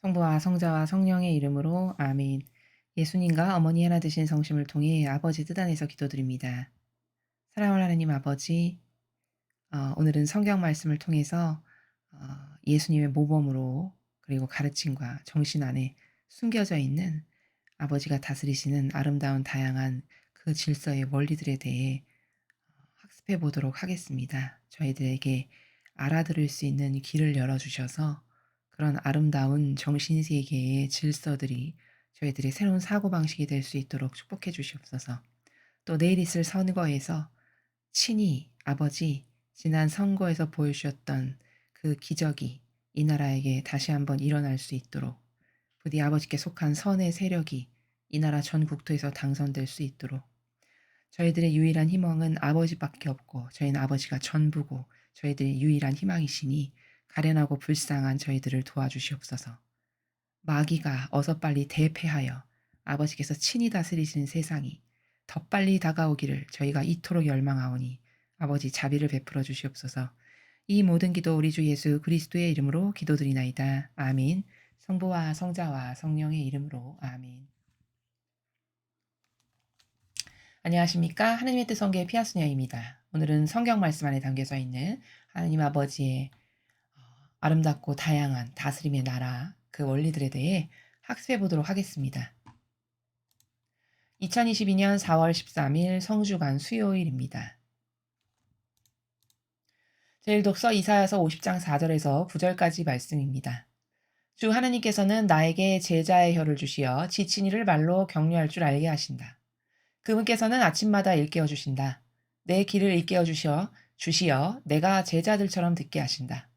성부와 성자와 성령의 이름으로 아멘. 예수님과 어머니 하나 되신 성심을 통해 아버지 뜻 안에서 기도드립니다. 사랑하는 하나님 아버지, 오늘은 성경 말씀을 통해서 예수님의 모범으로 그리고 가르침과 정신 안에 숨겨져 있는 아버지가 다스리시는 아름다운 다양한 그 질서의 원리들에 대해 학습해 보도록 하겠습니다. 저희들에게 알아들을 수 있는 길을 열어주셔서 그런 아름다운 정신세계의 질서들이 저희들의 새로운 사고방식이 될 수 있도록 축복해 주시옵소서. 또 내일 있을 선거에서 친히 아버지 지난 선거에서 보여주셨던 그 기적이 이 나라에게 다시 한번 일어날 수 있도록 부디 아버지께 속한 선의 세력이 이 나라 전 국토에서 당선될 수 있도록 저희들의 유일한 희망은 아버지밖에 없고 저희는 아버지가 전부고 저희들의 유일한 희망이시니 가련하고 불쌍한 저희들을 도와주시옵소서. 마귀가 어서 빨리 대패하여 아버지께서 친히 다스리시는 세상이 더 빨리 다가오기를 저희가 이토록 열망하오니 아버지 자비를 베풀어 주시옵소서. 이 모든 기도 우리 주 예수 그리스도의 이름으로 기도드리나이다. 아멘. 성부와 성자와 성령의 이름으로 아멘. 안녕하십니까? 하나님의 뜻 성계의 피아스녀입니다. 오늘은 성경 말씀 안에 담겨져 있는 하나님 아버지의 아름답고 다양한 다스림의 나라 그 원리들에 대해 학습해 보도록 하겠습니다. 2022년 4월 13일 성주간 수요일입니다. 제1독서 이사야서 50장 4절에서 9절까지 말씀입니다. 주 하나님께서는 나에게 제자의 혀를 주시어 지친 이를 말로 격려할 줄 알게 하신다. 그분께서는 아침마다 일깨워 주신다. 내 길을 일깨워 주시어 내가 제자들처럼 듣게 하신다.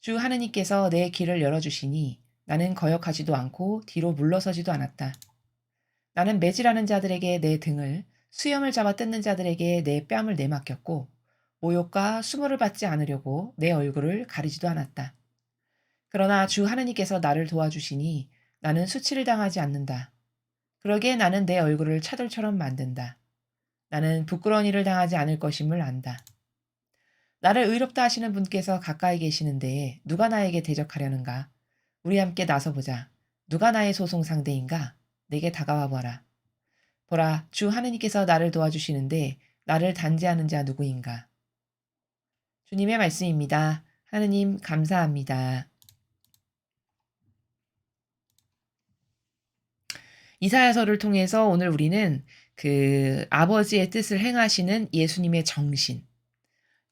주 하느님께서 내 길을 열어주시니 나는 거역하지도 않고 뒤로 물러서지도 않았다. 나는 매질하는 자들에게 내 등을, 수염을 잡아 뜯는 자들에게 내 뺨을 내맡겼고 모욕과 수모를 받지 않으려고 내 얼굴을 가리지도 않았다. 그러나 주 하느님께서 나를 도와주시니 나는 수치를 당하지 않는다. 그러기에 나는 내 얼굴을 차돌처럼 만든다. 나는 부끄러운 일을 당하지 않을 것임을 안다. 나를 의롭다 하시는 분께서 가까이 계시는데 누가 나에게 대적하려는가? 우리 함께 나서보자. 누가 나의 소송 상대인가? 내게 다가와 보아라. 보라, 주 하느님께서 나를 도와주시는데 나를 단죄하는 자 누구인가? 주님의 말씀입니다. 하느님 감사합니다. 이사야서를 통해서 오늘 우리는 그 아버지의 뜻을 행하시는 예수님의 정신,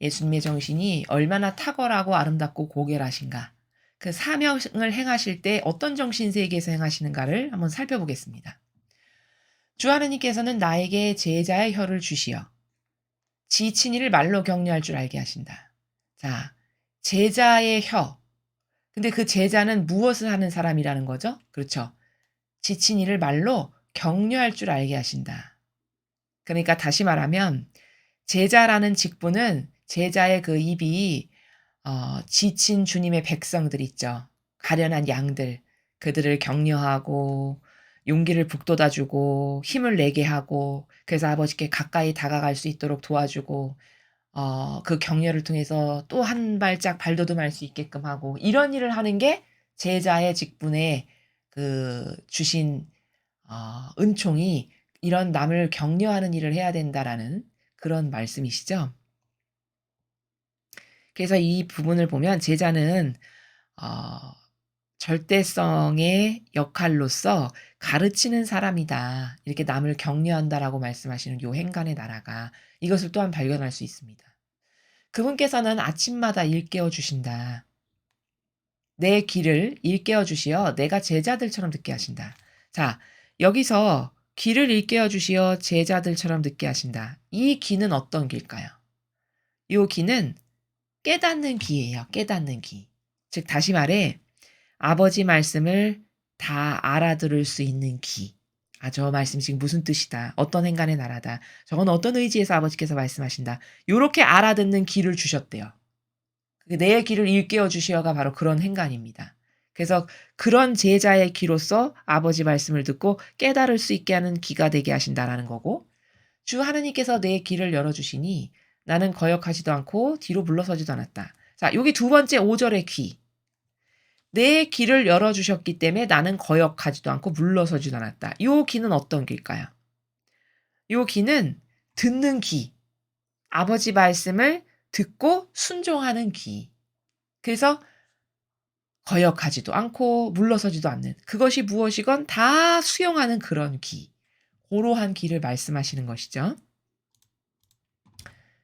예수님의 정신이 얼마나 탁월하고 아름답고 고결하신가, 그 사명을 행하실 때 어떤 정신세계에서 행하시는가를 한번 살펴보겠습니다. 주 하느님께서는 나에게 제자의 혀를 주시어 지친 이를 말로 격려할 줄 알게 하신다. 자, 제자의 혀. 근데 그 제자는 무엇을 하는 사람이라는 거죠? 그렇죠. 지친 이를 말로 격려할 줄 알게 하신다. 그러니까 다시 말하면 제자라는 직분은 제자의 그 입이 지친 주님의 백성들 있죠. 가련한 양들. 그들을 격려하고 용기를 북돋아주고 힘을 내게 하고 그래서 아버지께 가까이 다가갈 수 있도록 도와주고 그 격려를 통해서 또 한 발짝 발돋움할 수 있게끔 하고 이런 일을 하는 게 제자의 직분에 그 주신 은총이 이런 남을 격려하는 일을 해야 된다라는 그런 말씀이시죠. 그래서 이 부분을 보면 제자는 어 절대성의 역할로서 가르치는 사람이다. 이렇게 남을 격려한다라고 말씀하시는 요 행간의 나라가 이것을 또한 발견할 수 있습니다. 그분께서는 아침마다 일깨워 주신다. 내 길을 일깨워 주시어 내가 제자들처럼 듣게 하신다. 자, 여기서 길을 일깨워 주시어 제자들처럼 듣게 하신다. 이 길은 어떤 길까요? 이 길은 깨닫는 귀예요. 깨닫는 귀. 즉 다시 말해 아버지 말씀을 다 알아들을 수 있는 귀. 저 말씀 지금 무슨 뜻이다. 어떤 행간의 나라다. 저건 어떤 의지에서 아버지께서 말씀하신다. 요렇게 알아듣는 귀를 주셨대요. 내 귀를 일깨워 주시어가 바로 그런 행간입니다. 그래서 그런 제자의 귀로서 아버지 말씀을 듣고 깨달을 수 있게 하는 귀가 되게 하신다라는 거고 주 하느님께서 내 귀를 열어주시니 나는 거역하지도 않고 뒤로 물러서지도 않았다. 자, 여기 두 번째 5절의 귀. 내 길을 열어 주셨기 때문에 나는 거역하지도 않고 물러서지도 않았다. 요 기는 어떤 기일까요? 요 기는 듣는 기. 아버지 말씀을 듣고 순종하는 기. 그래서 거역하지도 않고 물러서지도 않는 그것이 무엇이건 다 수용하는 그런 기. 고러한 기를 말씀하시는 것이죠.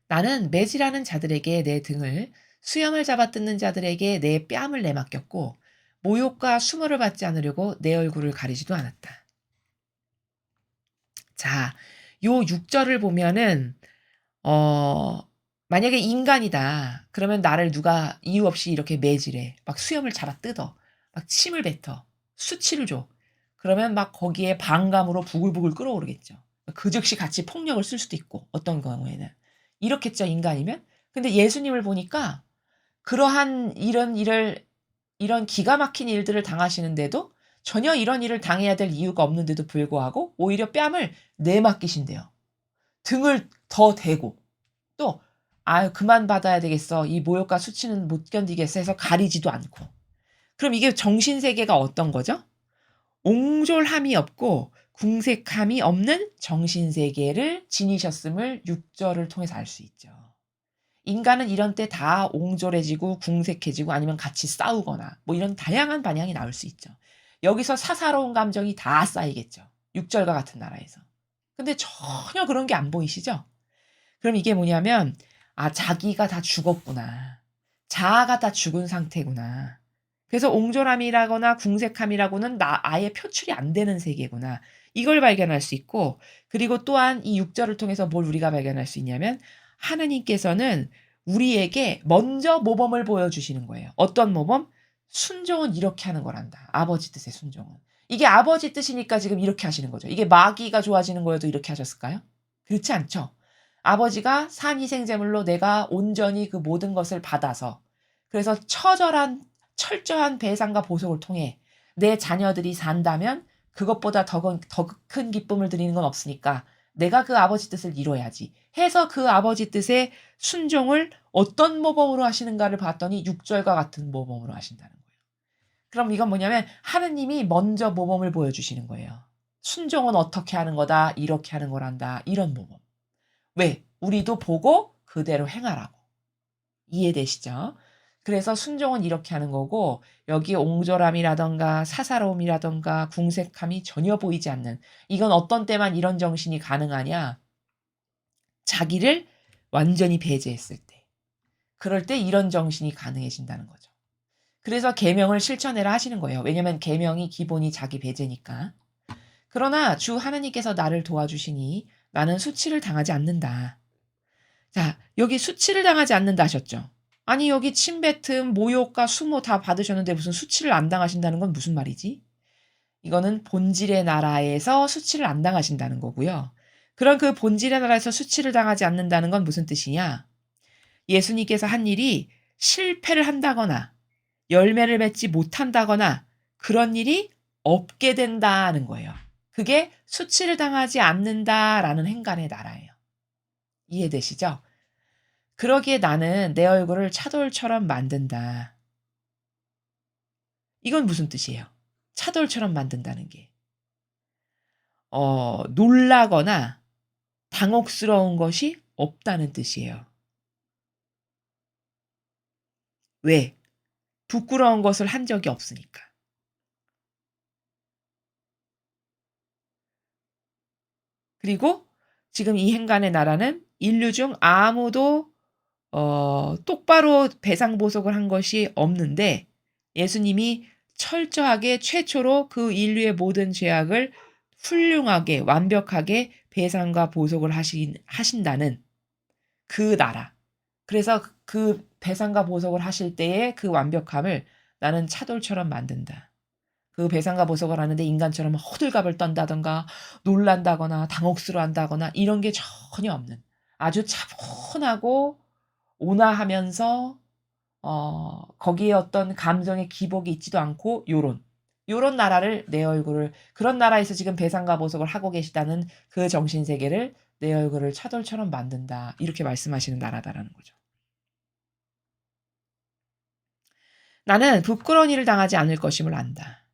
나는 매질하는 자들에게 내 등을 수염을 잡아 뜯는 자들에게 내 뺨을 내맡겼고 모욕과 수모를 받지 않으려고 내 얼굴을 가리지도 않았다. 자, 요 6절을 보면은 어 만약에 인간이다. 그러면 나를 누가 이유 없이 이렇게 매질해. 막 수염을 잡아 뜯어. 막 침을 뱉어. 수치를 줘. 그러면 막 거기에 반감으로 부글부글 끓어오르겠죠. 그 즉시 같이 폭력을 쓸 수도 있고 어떤 경우에는. 이렇겠죠, 인간이면. 근데 예수님을 보니까 그러한 이런 기가 막힌 일들을 당하시는데도 전혀 이런 일을 당해야 될 이유가 없는데도 불구하고 오히려 뺨을 내맡기신대요. 등을 더 대고 또 "아유 그만 받아야 되겠어. 이 모욕과 수치는 못 견디겠어." 해서 가리지도 않고. 그럼 이게 정신 세계가 어떤 거죠? 옹졸함이 없고 궁색함이 없는 정신 세계를 지니셨음을 6 절을 통해서 알 수 있죠. 인간은 이런 때 다 옹졸해지고 궁색해지고 아니면 같이 싸우거나 뭐 이런 다양한 반향이 나올 수 있죠. 여기서 사사로운 감정이 다 쌓이겠죠. 6 절과 같은 나라에서. 근데 전혀 그런 게 안 보이시죠? 그럼 이게 뭐냐면 '아 자기가 다 죽었구나. 자아가 다 죽은 상태구나. 그래서 옹졸함이라거나 궁색함이라고는 나 아예 표출이 안 되는 세계구나.' 이걸 발견할 수 있고 그리고 또한 이 6 절을 통해서 뭘 우리가 발견할 수 있냐면 하나님께서는 우리에게 먼저 모범을 보여주시는 거예요. 어떤 모범? 순종은 이렇게 하는 거란다. 아버지 뜻의 순종은. 이게 아버지 뜻이니까 지금 이렇게 하시는 거죠. 이게 마귀가 좋아지는 거여도 이렇게 하셨을까요? 그렇지 않죠. 아버지가 산이생제물로 내가 온전히 그 모든 것을 받아서 그래서 철저한 배상과 보속을 통해 내 자녀들이 산다면 그것보다 더 큰 기쁨을 드리는 건 없으니까 내가 그 아버지 뜻을 이뤄야지 해서 그 아버지 뜻의 순종을 어떤 모범으로 하시는가를 봤더니 6 절과 같은 모범으로 하신다는 거예요. 그럼 이건 뭐냐면 하느님이 먼저 모범을 보여주시는 거예요. 순종은 어떻게 하는 거다. 이렇게 하는 거란다. 이런 모범. 왜? 우리도 보고 그대로 행하라고. 이해되시죠? 그래서 순종은 이렇게 하는 거고 여기 옹졸함이라든가 사사로움이라든가 궁색함이 전혀 보이지 않는 이건 어떤 때만 이런 정신이 가능하냐? 자기를 완전히 배제했을 때. 그럴 때 이런 정신이 가능해진다는 거죠. 그래서 계명을 실천해라 하시는 거예요. 왜냐면 계명이 기본이 자기 배제니까. 그러나 주 하나님께서 나를 도와주시니 나는 수치를 당하지 않는다. 자, 여기 수치를 당하지 않는다 하셨죠. 아니 여기 침뱉음, 모욕과 수모 다 받으셨는데 무슨 수치를 안 당하신다는 건 무슨 말이지? 이거는 본질의 나라에서 수치를 안 당하신다는 거고요. 그런 그 본질의 나라에서 수치를 당하지 않는다는 건 무슨 뜻이냐? 예수님께서 한 일이 실패를 한다거나 열매를 맺지 못한다거나 그런 일이 없게 된다는 거예요. 그게 수치를 당하지 않는다라는 행간의 나라예요. 이해되시죠? 그러기에 나는 내 얼굴을 차돌처럼 만든다. 이건 무슨 뜻이에요? 차돌처럼 만든다는 게. 놀라거나 당혹스러운 것이 없다는 뜻이에요. 왜? 부끄러운 것을 한 적이 없으니까. 그리고 지금 이 행간의 나라는 인류 중 아무도 똑바로 배상보복을 한 것이 없는데 예수님이 철저하게 최초로 그 인류의 모든 죄악을 훌륭하게 완벽하게 배상과 보복을 하신다는 그 나라. 그래서 그 배상과 보복을 하실 때의 그 완벽함을 나는 차돌처럼 만든다. 그 배상과 보복을 하는데 인간처럼 호들갑을 떤다든가 놀란다거나 당혹스러워한다거나 이런 게 전혀 없는 아주 차분하고 온화하면서 거기에 어떤 감정의 기복이 있지도 않고 요런 나라를 내 얼굴을 그런 나라에서 지금 배상과 보복을 하고 계시다는 그 정신 세계를 내 얼굴을 차돌처럼 만든다. 이렇게 말씀하시는 나라다라는 거죠. 나는 부끄러운 일을 당하지 않을 것임을 안다.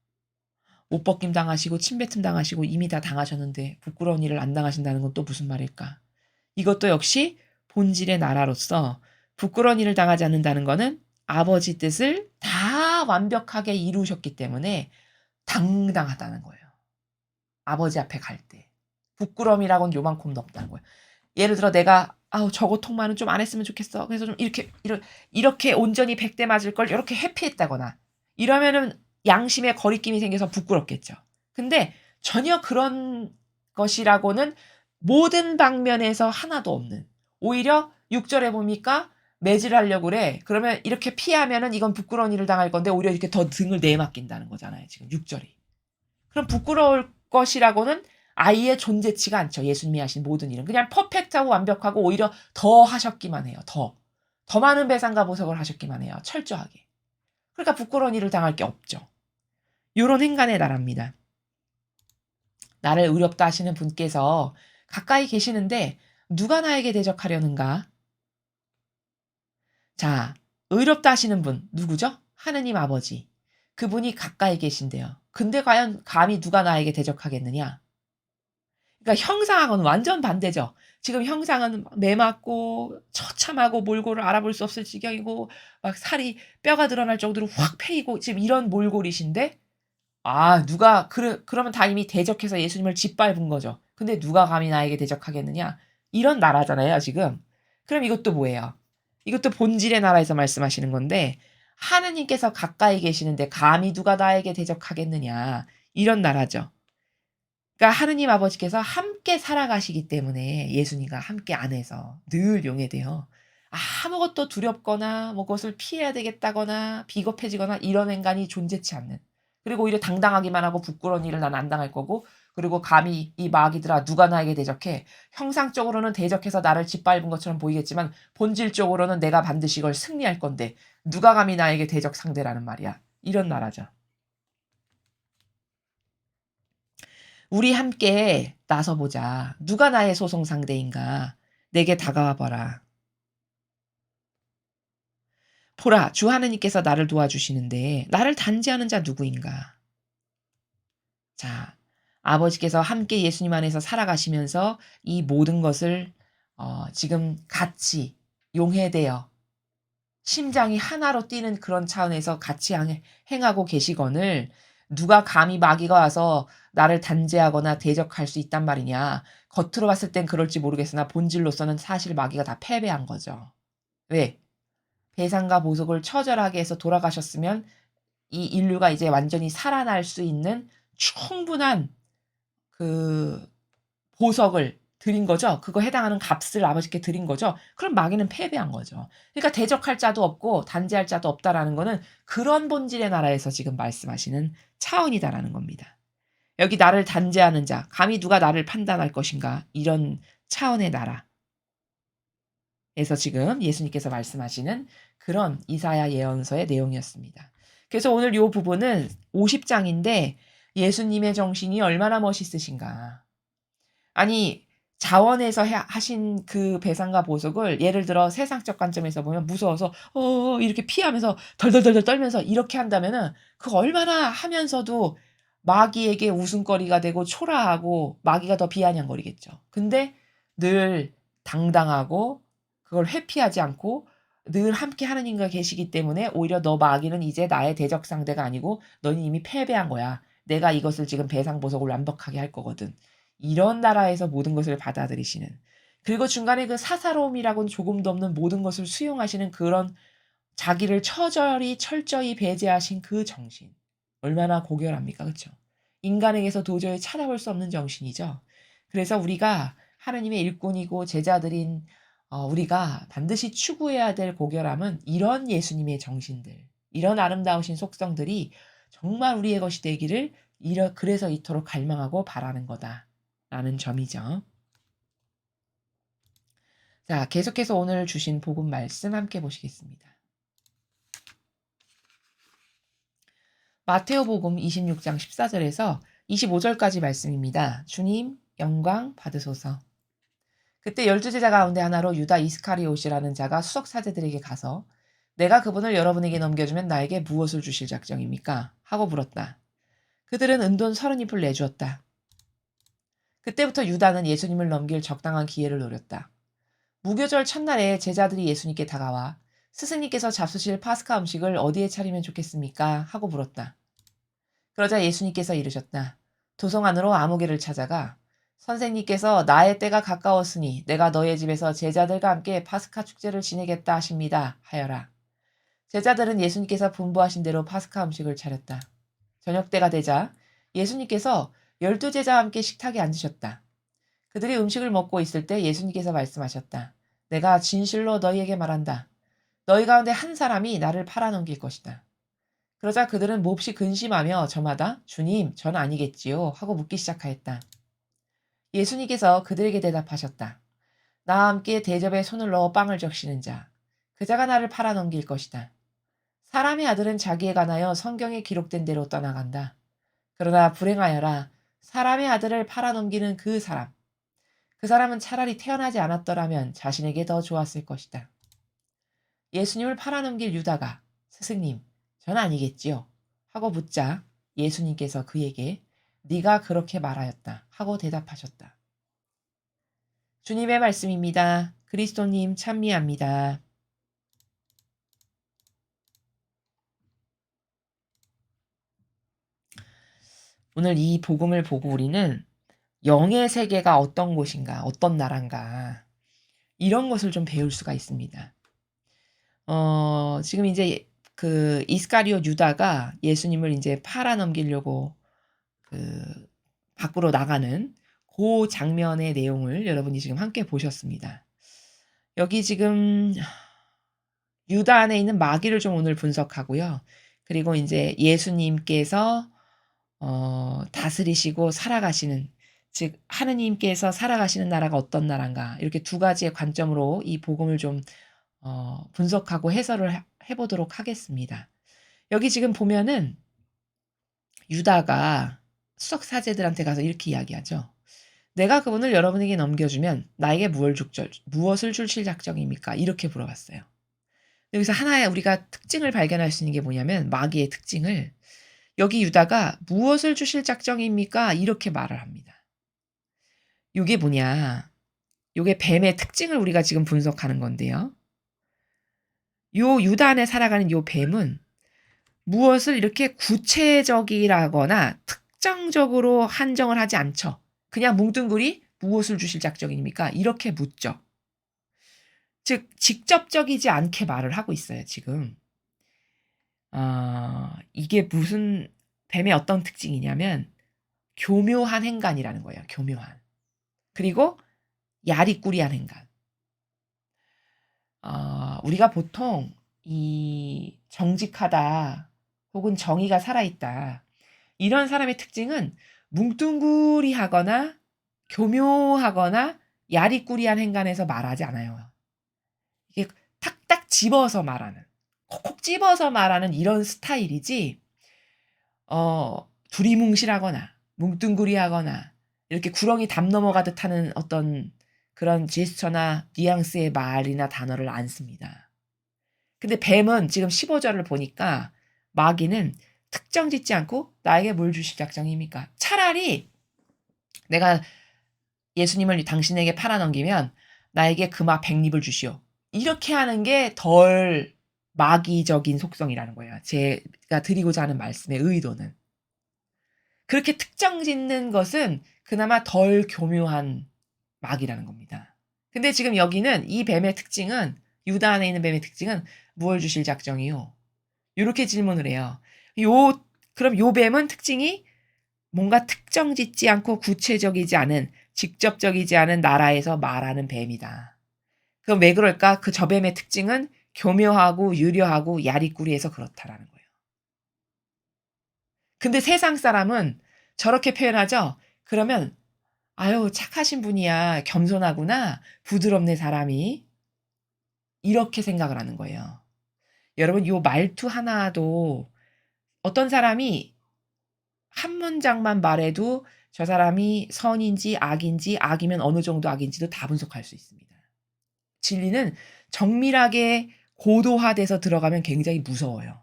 옷벗김 당하시고 침뱉음 당하시고 이미 다 당하셨는데 부끄러운 일을 안 당하신다는 건 또 무슨 말일까? 이것도 역시 본질의 나라로서 부끄러운 일을 당하지 않는다는 거는 아버지 뜻을 다 완벽하게 이루셨기 때문에 당당하다는 거예요. 아버지 앞에 갈 때. 부끄러움이라고는 요만큼도 없다는 거예요. 예를 들어 내가 아우 저거 통만은 좀 안 했으면 좋겠어. 그래서 좀 이렇게 온전히 100대 맞을 걸 이렇게 회피했다거나 이러면은 양심에 거리낌이 생겨서 부끄럽겠죠. 근데 전혀 그런 것이라고는 모든 방면에서 하나도 없는. 오히려 6절에 보니까 매질하려고 그래. 그러면 이렇게 피하면은 이건 부끄러운 일을 당할 건데 오히려 이렇게 더 등을 내맡긴다는 거잖아요. 지금 6절이. 그럼 부끄러울 것이라고는 아예 존재치가 않죠. 예수님이 하신 모든 일은. 그냥 퍼펙트하고 완벽하고 오히려 더 하셨기만 해요. 더. 더 많은 배상과 보석을 하셨기만 해요. 철저하게. 그러니까 부끄러운 일을 당할 게 없죠. 요런 행간의 나라입니다. 나를 의롭다 하시는 분께서 가까이 계시는데 누가 나에게 대적하려는가? 자, 의롭다 하시는 분 누구죠? 하느님 아버지. 그분이 가까이 계신데요. 근데 과연 감히 누가 나에게 대적하겠느냐? 그러니까 형상하고는 완전 반대죠. 지금 형상은 매맞고 처참하고 몰골을 알아볼 수 없을 지경이고 막 살이 뼈가 드러날 정도로 확 패이고 지금 이런 몰골이신데 누가 그러면 다 이미 대적해서 예수님을 짓밟은 거죠. 근데 누가 감히 나에게 대적하겠느냐? 이런 나라잖아요, 지금. 그럼 이것도 뭐예요? 이것도 본질의 나라에서 말씀하시는 건데 하느님께서 가까이 계시는데 감히 누가 나에게 대적하겠느냐? 이런 나라죠. 그러니까 하느님 아버지께서 함께 살아가시기 때문에 예수님과 함께 안에서 늘 용해돼요. 아무것도 두렵거나 뭐 그것을 피해야 되겠다거나 비겁해지거나 이런 인간이 존재치 않는. 그리고 오히려 당당하기만 하고 부끄러운 일을 난 안 당할 거고 그리고 감히 이 마귀들아 누가 나에게 대적해. 형상적으로는 대적해서 나를 짓밟은 것처럼 보이겠지만 본질적으로는 내가 반드시 이걸 승리할 건데 누가 감히 나에게 대적 상대라는 말이야. 이런 나라죠. 우리 함께 나서보자. 누가 나의 소송 상대인가? 내게 다가와 봐라. 보라, 주 하느님께서 나를 도와주시는데 나를 단죄하는 자 누구인가? 자, 아버지께서 함께 예수님 안에서 살아가시면서 이 모든 것을 지금 같이 용해되어 심장이 하나로 뛰는 그런 차원에서 같이 행하고 계시거늘 누가 감히 마귀가 와서 나를 단죄하거나 대적할 수 있단 말이냐. 겉으로 봤을 땐 그럴지 모르겠으나 본질로서는 사실 마귀가 다 패배한 거죠. 왜? 배상과 보석을 처절하게 해서 돌아가셨으면 이 인류가 이제 완전히 살아날 수 있는 충분한 그 보석을 드린 거죠. 그거 해당하는 값을 아버지께 드린 거죠. 그럼 마귀는 패배한 거죠. 그러니까 대적할 자도 없고 단죄할 자도 없다라는 거는 그런 본질의 나라에서 지금 말씀하시는 차원이다라는 겁니다. 여기 나를 단죄하는 자, 감히 누가 나를 판단할 것인가? 이런 차원의 나라에서 지금 예수님께서 말씀하시는 그런 이사야 예언서의 내용이었습니다. 그래서 오늘 이 부분은 50장인데 예수님의 정신이 얼마나 멋있으신가. 아니 자원에서 하신 그 배상과 보석을 예를 들어 세상적 관점에서 보면 무서워서 이렇게 피하면서 덜덜덜덜 떨면서 이렇게 한다면은 그거 얼마나 하면서도 마귀에게 웃음거리가 되고 초라하고 마귀가 더 비아냥거리겠죠. 근데 늘 당당하고 그걸 회피하지 않고 늘 함께 하느님과 계시기 때문에 오히려 너 마귀는 이제 나의 대적 상대가 아니고 너는 이미 패배한 거야. 내가 이것을 지금 배상 보석을 완벽하게 할 거거든. 이런 나라에서 모든 것을 받아들이시는 그리고 중간에 그 사사로움이라고는 조금도 없는 모든 것을 수용하시는 그런 자기를 철저히 배제하신 그 정신. 얼마나 고결합니까? 그렇죠? 인간에게서 도저히 찾아볼 수 없는 정신이죠. 그래서 우리가 하나님의 일꾼이고 제자들인 우리가 반드시 추구해야 될 고결함은 이런 예수님의 정신들, 이런 아름다우신 속성들이 정말 우리의 것이 되기를 그래서 이토록 갈망하고 바라는 거다라는 점이죠. 자, 계속해서 오늘 주신 복음 말씀 함께 보시겠습니다. 마테오복음 26장 14절에서 25절까지 말씀입니다. 주님 영광 받으소서. 그때 12제자 가운데 하나로 유다 이스카리옷이라는 자가 수석 사제들에게 가서 내가 그분을 여러분에게 넘겨주면 나에게 무엇을 주실 작정입니까? 하고 물었다. 그들은 은돈 30잎을 내주었다. 그때부터 유다는 예수님을 넘길 적당한 기회를 노렸다. 무교절 첫날에 제자들이 예수님께 다가와 스승님께서 잡수실 파스카 음식을 어디에 차리면 좋겠습니까? 하고 물었다. 그러자 예수님께서 이르셨다. 도성 안으로 아무개를 찾아가 선생님께서 나의 때가 가까웠으니 내가 너의 집에서 제자들과 함께 파스카 축제를 지내겠다 하십니다. 하여라. 제자들은 예수님께서 분부하신 대로 파스카 음식을 차렸다. 저녁 때가 되자 예수님께서 12제자와 함께 식탁에 앉으셨다. 그들이 음식을 먹고 있을 때 예수님께서 말씀하셨다. 내가 진실로 너희에게 말한다. 너희 가운데 한 사람이 나를 팔아넘길 것이다. 그러자 그들은 몹시 근심하며 저마다 주님, 전 아니겠지요? 하고 묻기 시작하였다. 예수님께서 그들에게 대답하셨다. 나와 함께 대접에 손을 넣어 빵을 적시는 자, 그 자가 나를 팔아넘길 것이다. 사람의 아들은 자기에 관하여 성경에 기록된 대로 떠나간다. 그러나 불행하여라. 사람의 아들을 팔아넘기는 그 사람. 그 사람은 차라리 태어나지 않았더라면 자신에게 더 좋았을 것이다. 예수님을 팔아넘길 유다가 스승님, 전 아니겠지요? 하고 묻자 예수님께서 그에게 네가 그렇게 말하였다 하고 대답하셨다. 주님의 말씀입니다. 그리스도님 찬미합니다. 오늘 이 복음을 보고 우리는 영의 세계가 어떤 곳인가, 어떤 나라인가 이런 것을 좀 배울 수가 있습니다. 지금 이제 그 이스카리옷 유다가 예수님을 이제 팔아넘기려고 그 밖으로 나가는 그 장면의 내용을 여러분이 지금 함께 보셨습니다. 여기 지금 유다 안에 있는 마귀를 좀 오늘 분석하고요. 그리고 이제 예수님께서 다스리시고 살아가시는 즉 하느님께서 살아가시는 나라가 어떤 나라인가 이렇게 두 가지의 관점으로 이 복음을 좀 분석하고 해설을 해보도록 하겠습니다. 여기 지금 보면은 유다가 수석 사제들한테 가서 이렇게 이야기하죠. 내가 그분을 여러분에게 넘겨주면 나에게 무엇을 주실 작정입니까? 이렇게 물어봤어요. 여기서 하나의 우리가 특징을 발견할 수 있는 게 뭐냐면 마귀의 특징을 여기 유다가 무엇을 주실 작정입니까? 이렇게 말을 합니다. 이게 뭐냐? 이게 뱀의 특징을 우리가 지금 분석하는 건데요. 요 유다 안에 살아가는 요 뱀은 무엇을 이렇게 구체적이라거나 특정적으로 한정을 하지 않죠. 그냥 뭉뚱그리 무엇을 주실 작정입니까? 이렇게 묻죠. 즉 직접적이지 않게 말을 하고 있어요. 지금. 이게 무슨 뱀의 어떤 특징이냐면 교묘한 행간이라는 거예요. 교묘한. 그리고 야리꾸리한 행간. 우리가 보통 이 정직하다 혹은 정의가 살아있다. 이런 사람의 특징은 뭉뚱그리하거나 교묘하거나 야리꾸리한 행간에서 말하지 않아요. 이게 탁탁 집어서 말하는, 콕콕 집어서 말하는 이런 스타일이지, 두리뭉실하거나 뭉뚱그리하거나 이렇게 구렁이 담 넘어가듯 하는 어떤 그런 제스처나 뉘앙스의 말이나 단어를 안 씁니다. 근데 뱀은 지금 15절을 보니까 마귀는 특정 짓지 않고 나에게 뭘 주실 작정입니까? 차라리 내가 예수님을 당신에게 팔아넘기면 나에게 금화 100립을 주시오. 이렇게 하는 게 덜 마귀적인 속성이라는 거예요. 제가 드리고자 하는 말씀의 의도는. 그렇게 특정 짓는 것은 그나마 덜 교묘한 마귀라는 겁니다. 근데 지금 여기는 이 뱀의 특징은 유다 안에 있는 뱀의 특징은 무엇을 주실 작정이요? 이렇게 질문을 해요. 그럼 요 뱀은 특징이 뭔가 특정 짓지 않고 구체적이지 않은 직접적이지 않은 나라에서 말하는 뱀이다. 그럼 왜 그럴까? 그 저 뱀의 특징은 교묘하고 유려하고 야리꾸리해서 그렇다라는 거예요. 근데 세상 사람은 저렇게 표현하죠? 그러면 아유 착하신 분이야. 겸손하구나. 부드럽네 사람이. 이렇게 생각을 하는 거예요. 여러분 요 말투 하나도 어떤 사람이 한 문장만 말해도 저 사람이 선인지 악인지 악이면 어느 정도 악인지도 다 분석할 수 있습니다. 진리는 정밀하게 고도화돼서 들어가면 굉장히 무서워요.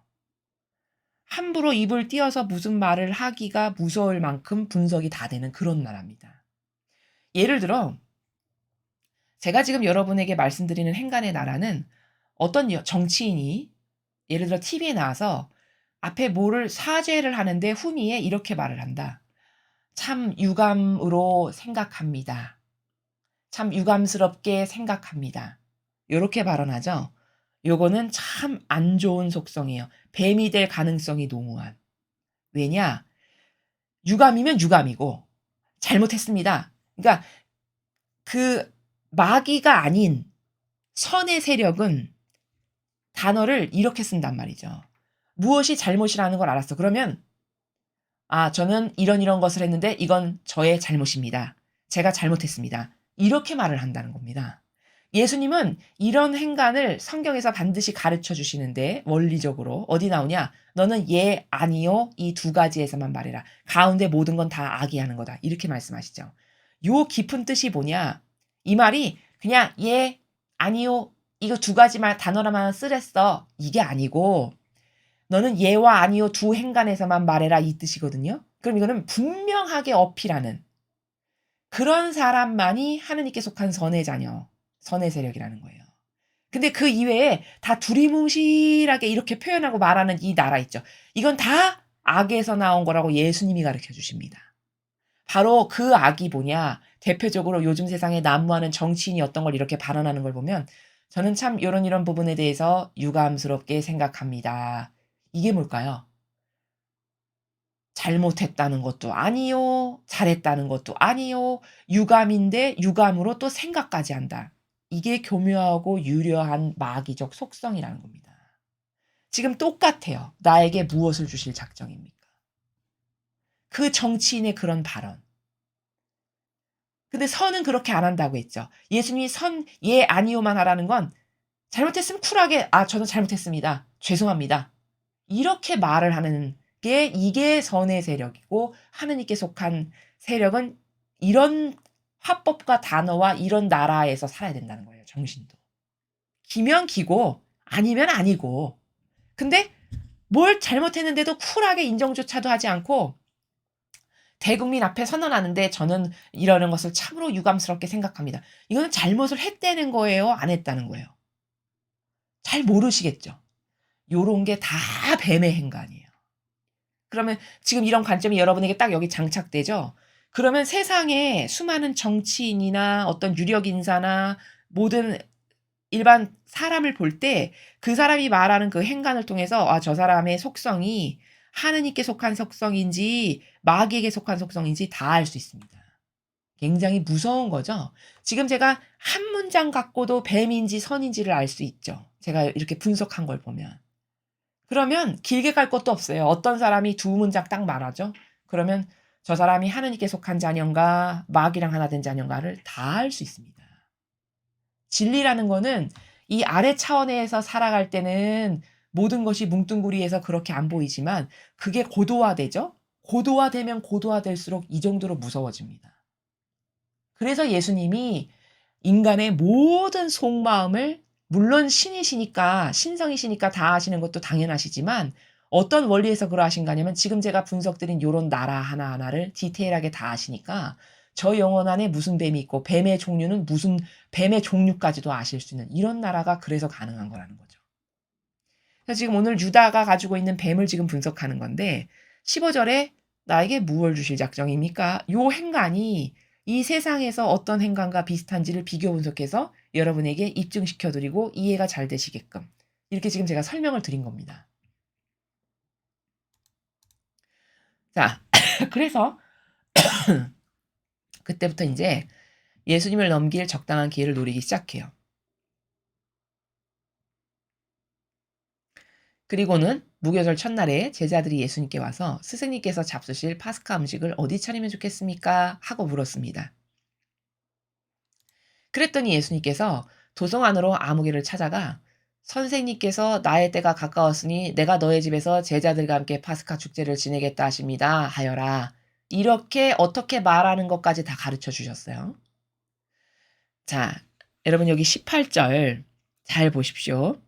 함부로 입을 띄어서 무슨 말을 하기가 무서울 만큼 분석이 다 되는 그런 나라입니다. 예를 들어 제가 지금 여러분에게 말씀드리는 행간의 나라는 어떤 정치인이 예를 들어 TV에 나와서 앞에 뭐를 사죄를 하는데 후미에 이렇게 말을 한다. "참 유감으로 생각합니다. 참 유감스럽게 생각합니다." 요렇게 발언하죠. 요거는 참 안 좋은 속성이에요. 뱀이 될 가능성이 농후한. 왜냐? 유감이면 유감이고 잘못했습니다. 그러니까 그 마귀가 아닌 선의 세력은 단어를 이렇게 쓴단 말이죠. 무엇이 잘못이라는 걸 알았어. 그러면 "아 저는 이런 것을 했는데 이건 저의 잘못입니다. 제가 잘못했습니다." 이렇게 말을 한다는 겁니다. 예수님은 이런 행간을 성경에서 반드시 가르쳐 주시는데 원리적으로 어디 나오냐? "너는 예, 아니요 이 두 가지에서만 말해라. 가운데 모든 건 다 악이 하는 거다." 이렇게 말씀하시죠. 요 깊은 뜻이 뭐냐? 이 말이 그냥 "예, 아니요 이거 두 가지만 단어로만 쓰랬어." 이게 아니고 "너는 예와 아니요 두 행간에서만 말해라." 이 뜻이거든요. 그럼 이거는 분명하게 어필하는 그런 사람만이 하느님께 속한 선의 자녀, 선의 세력이라는 거예요. 근데 그 이외에 다 두리뭉실하게 이렇게 표현하고 말하는 이 나라 있죠. 이건 다 악에서 나온 거라고 예수님이 가르쳐 주십니다. 바로 그 악이 뭐냐? 대표적으로 요즘 세상에 난무하는 정치인이 어떤 걸 이렇게 발언하는 걸 보면 저는 참 요런 부분에 대해서 유감스럽게 생각합니다. 이게 뭘까요? 잘못했다는 것도 아니요. 잘했다는 것도 아니요. 유감인데 유감으로 또 생각까지 한다. 이게 교묘하고 유려한 마귀적 속성이라는 겁니다. 지금 똑같아요. 나에게 무엇을 주실 작정입니까? 그 정치인의 그런 발언. 근데 선은 그렇게 안 한다고 했죠. 예수님이 선, 예, 아니요만 하라는 건 잘못했으면 쿨하게 "아 저는 잘못했습니다. 죄송합니다." 이렇게 말을 하는 게 이게 선의 세력이고 하느님께 속한 세력은 이런 화법과 단어와 이런 나라에서 살아야 된다는 거예요, 정신도. 기면 기고 아니면 아니고. 근데 뭘 잘못했는데도 쿨하게 인정조차도 하지 않고 대국민 앞에 선언하는데 "저는 이러는 것을 참으로 유감스럽게 생각합니다." 이거는 잘못을 했다는 거예요, 안 했다는 거예요? 잘 모르시겠죠. 요런 게 다 뱀의 행간이에요. 그러면 지금 이런 관점이 여러분에게 딱 여기 장착되죠? 그러면 세상에 수많은 정치인이나 어떤 유력 인사나 모든 일반 사람을 볼 때 그 사람이 말하는 그 행간을 통해서 '아 저 사람의 속성이 하느님께 속한 속성인지 마귀에게 속한 속성인지 다 알 수 있습니다. 굉장히 무서운 거죠. 지금 제가 한 문장 갖고도 뱀인지 선인지를 알 수 있죠, 제가 이렇게 분석한 걸 보면. 그러면 길게 갈 것도 없어요. 어떤 사람이 두 문장 딱 말하죠. 그러면 저 사람이 하느님께 속한 자녀인가 마귀랑 하나 된 자녀인가를 다 알 수 있습니다. 진리라는 거는 이 아래 차원에서 살아갈 때는 모든 것이 뭉뚱그리해서 그렇게 안 보이지만 그게 고도화되죠. 고도화되면 고도화될수록 이 정도로 무서워집니다. 그래서 예수님이 인간의 모든 속마음을 물론 신이시니까 신성이시니까 다 아시는 것도 당연하시지만 어떤 원리에서 그러하신가 하냐면 지금 제가 분석드린 요런 나라 하나하나를 디테일하게 다 아시니까 저 영혼 안에 무슨 뱀이 있고 뱀의 종류는 무슨 뱀의 종류까지도 아실 수 있는 이런 나라가 그래서 가능한 거라는 거죠. 그래서 지금 오늘 유다가 가지고 있는 뱀을 지금 분석하는 건데 15 절에 "나에게 무엇을 주실 작정입니까?" 요 행간이 이 세상에서 어떤 행간과 비슷한지를 비교 분석해서 여러분에게 입증시켜 드리고 이해가 잘 되시게끔 이렇게 지금 제가 설명을 드린 겁니다. 자 그래서 그때부터 인제 예수님을 넘길 적당한 기회를 노리기 시작해요. 그리고는 무교절 첫날에 제자들이 예수님께 와서 "스승님께서 잡수실 파스카 음식을 어디 차리면 좋겠습니까?" 하고 물었습니다. 그랬더니 예수님께서 도성 안으로 아무개를 찾아가 "선생님께서 나의 때가 가까웠으니 내가 너의 집에서 제자들과 함께 파스카 축제를 지내겠다 하십니다. 하여라." 이렇게 어떻게 말하는 것까지 다 가르쳐 주셨어요. 자, 여러분 여기 18절 잘 보십시오.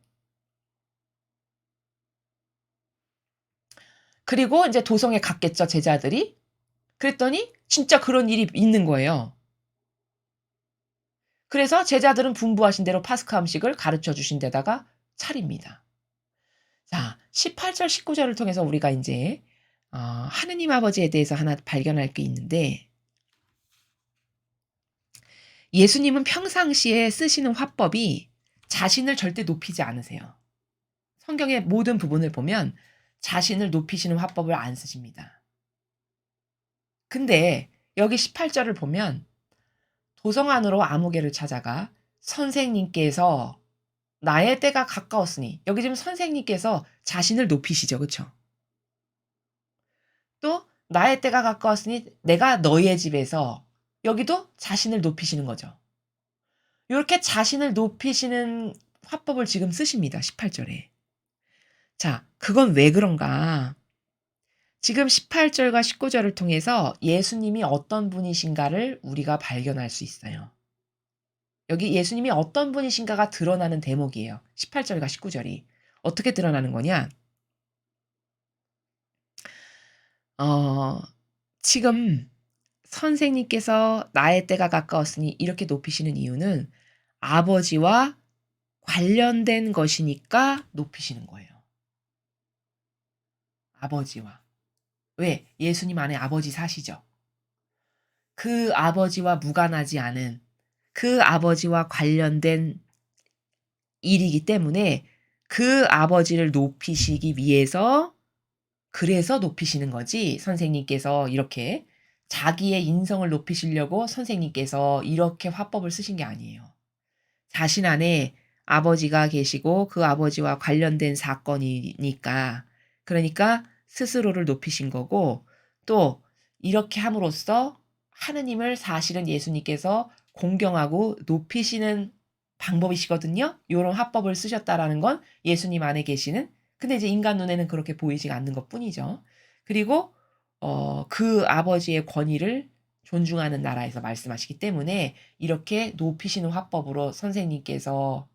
그리고 이제 도성에 갔겠죠, 제자들이. 그랬더니 진짜 그런 일이 있는 거예요. 그래서 제자들은 분부하신 대로 파스카 음식을 가르쳐 주신 데다가 차립니다. 자, 18절 19절을 통해서 우리가 인제 하느님 아버지에 대해서 하나 발견할 게 있는데, 예수님은 평상시에 쓰시는 화법이 자신을 절대 높이지 않으세요. 성경의 모든 부분을 보면 자신을 높이시는 화법을 안 쓰십니다. 근데 여기 18절을 보면 도성 안으로 아무개를 찾아가 선생님께서 나의 때가 가까웠으니, 여기 지금 선생님께서 자신을 높이시죠. 그쵸? 또 나의 때가 가까웠으니 내가 너희의 집에서, 여기도 자신을 높이시는 거죠. 요렇게 자신을 높이시는 화법을 지금 쓰십니다. 18절에. 자, 그건 왜 그런가? 지금 18절과 19절을 통해서 예수님이 어떤 분이신가를 우리가 발견할 수 있어요. 여기 예수님이 어떤 분이신가가 드러나는 대목이에요. 18절과 19절이. 어떻게 드러나는 거냐? 어 지금 선생님께서 나의 때가 가까웠으니 이렇게 높이시는 이유는 아버지와 관련된 것이니까 높이시는 거예요. 아버지와. 왜? 예수님 안에 아버지 사시죠. 그 아버지와 무관하지 않은, 그 아버지와 관련된 일이기 때문에 그 아버지를 높이시기 위해서, 그래서 높이시는 거지, 선생님께서 이렇게 자기의 인성을 높이시려고 선생님께서 이렇게 화법을 쓰신 게 아니에요. 자신 안에 아버지가 계시고 그 아버지와 관련된 사건이니까, 그러니까 스스로를 높이신 거고, 또 이렇게 함으로써 하느님을 사실은 예수님께서 공경하고 높이시는 방법이시거든요. 요런 화법을 쓰셨다라는 건 예수님 안에 계시는, 근데 이제 인간 눈에는 그렇게 보이지가 않는 것뿐이죠. 그리고 그 아버지의 권위를 존중하는 나라에서 말씀하시기 때문에 이렇게 높이시는 화법으로 선생님께서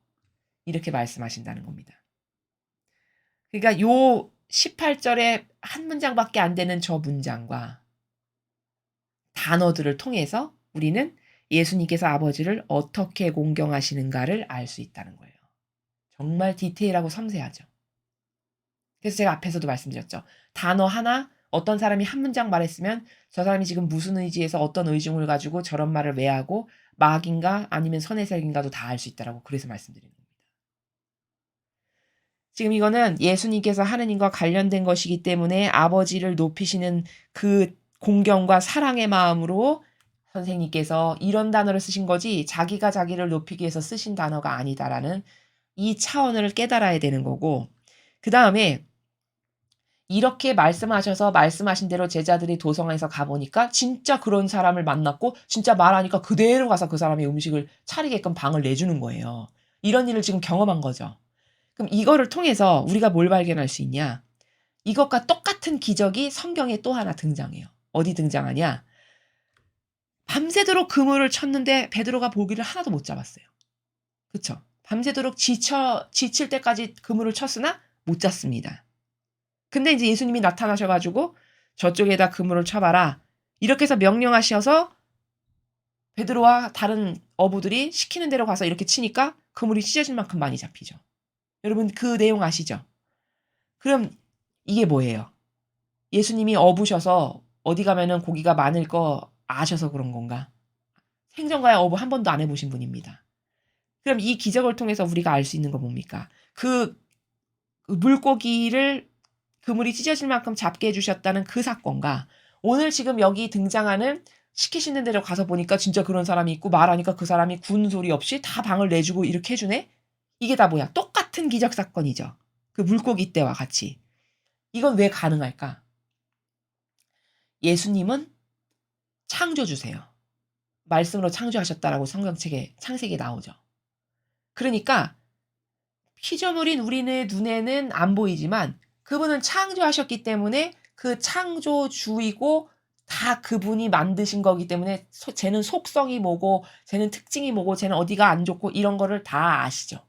이렇게 말씀하신다는 겁니다. 그러니까 요 18절에 한 문장밖에 안 되는 저 문장과 단어들을 통해서 우리는 예수님께서 아버지를 어떻게 공경하시는가를 알 수 있다는 거예요. 정말 디테일하고 섬세하죠. 그래서 제가 앞에서도 말씀드렸죠. 단어 하나, 어떤 사람이 한 문장 말했으면 저 사람이 지금 무슨 의지에서 어떤 의중을 가지고 저런 말을 왜 하고 막인가 아니면 선해설인가도 다 알 수 있다라고, 그래서 말씀드리는 겁니다. 지금 이거는 예수님께서 하느님과 관련된 것이기 때문에 아버지를 높이시는 그 공경과 사랑의 마음으로 선생님께서 이런 단어를 쓰신 거지 자기가 자기를 높이기 위해서 쓰신 단어가 아니다라는 이 차원을 깨달아야 되는 거고, 그다음에 이렇게 말씀하셔서 말씀하신 대로 제자들이 도성에서 가보니까 진짜 그런 사람을 만났고 진짜 말하니까 그대로 가서 그 사람이 음식을 차리게끔 방을 내주는 거예요. 이런 일을 지금 경험한 거죠. 그럼 이거를 통해서 우리가 뭘 발견할 수 있냐? 이것과 똑같은 기적이 성경에 또 하나 등장해요. 어디 등장하냐? 밤새도록 그물을 쳤는데 베드로가 고기를 하나도 못 잡았어요. 그쵸? 밤새도록 지칠 때까지 그물을 쳤으나 못 잡습니다. 근데 이제 예수님이 나타나셔 가지고 저쪽에다 그물을 쳐봐라, 이렇게 해서 명령하셔서 베드로와 다른 어부들이 시키는 대로 가서 이렇게 치니까 그물이 찢어질 만큼 많이 잡히죠. 여러분 그 내용 아시죠? 그럼 이게 뭐예요? 예수님이 어부셔서 어디 가면은 고기가 많을 거 아셔서 그런 건가? 생전과의 어부 한 번도 안 해보신 분입니다. 그럼 이 기적을 통해서 우리가 알 수 있는 건 뭡니까? 그 물고기를 그물이 찢어질 만큼 잡게 해주셨다는 그 사건과 오늘 지금 여기 등장하는 시키시는 대로 가서 보니까 진짜 그런 사람이 있고 말하니까 그 사람이 군 소리 없이 다 방을 내주고 이렇게 해주네? 이게 다 뭐야? 똑같은 기적 사건이죠. 그 물고기 때와 같이. 이건 왜 가능할까? 예수님은 창조주세요. 말씀으로 창조하셨다라고 성경책에 창세기에 나오죠. 그러니까 피조물인 우리네 눈에는 안 보이지만 그분은 창조하셨기 때문에 그 창조주이고 다 그분이 만드신 거기 때문에 쟤는 속성이 뭐고 쟤는 특징이 뭐고 쟤는 어디가 안 좋고 이런 거를 다 아시죠.